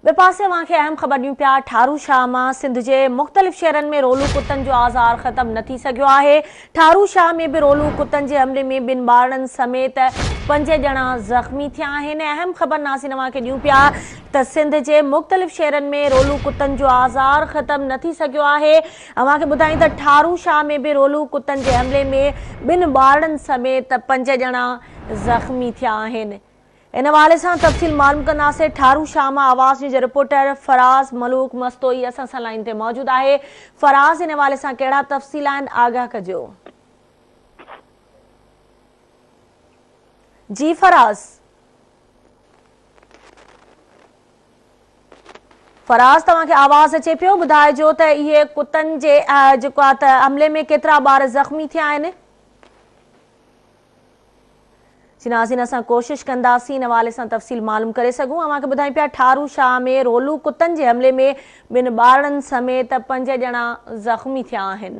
ॿिए पासे अवांखे अहम ख़बर ॾियूं पिया ठारू शाह मां सिंध जे मुख़्तलिफ़ शहरनि में रोलू कुतनि जो आज़ार ख़त्म न थी सघियो आहे। ठारू शाह में बि रोलू कुतनि जे हमले में 2 ॿारनि समेत 5 ॼणा ज़ख़्मी थिया आहिनि। अहम ख़बर नासिन अवांखे ॾियूं पिया त सिंध जे मुख़्तलिफ़ शहरनि में रोलू कुतनि जो आज़ार ख़त्म न थी सघियो आहे। अवांखे ॿुधायूं त ठारू शाह में बि रोलू कुतनि जे हमले में 2 ॿारनि समेत 5 ॼणा ज़ख़्मी थिया आहिनि। इन हवाले से तफ़सील मालूम कंदासीं। ठारू शाह मां आवाज़ न्यूज़ रिपोर्टर फराज़ मलूक मस्तोई असां सां लाइन ते मौजूद आहे। फराज़, इन हवाले से कहिड़ा तफ़सील आहिनि, आगाह कजो। जी फराज़ तव्हांखे आवाज़ अचे पियो, ॿुधाइजो त इहे कुतनि जे जेको आहे त हमले में केतिरा ॿार ज़ख़्मी थिया आहिनि। जी नाज़रीन, असां कोशिश कंदासीं इन हवाले सां तफ़सील मालूम करे सघूं। अवांखे ॿुधायूं पिया ठारू शाह में रोलू कुतनि जे हमले में 2 ॿारनि समेत 5 ॼणा ज़ख़्मी थिया आहिनि।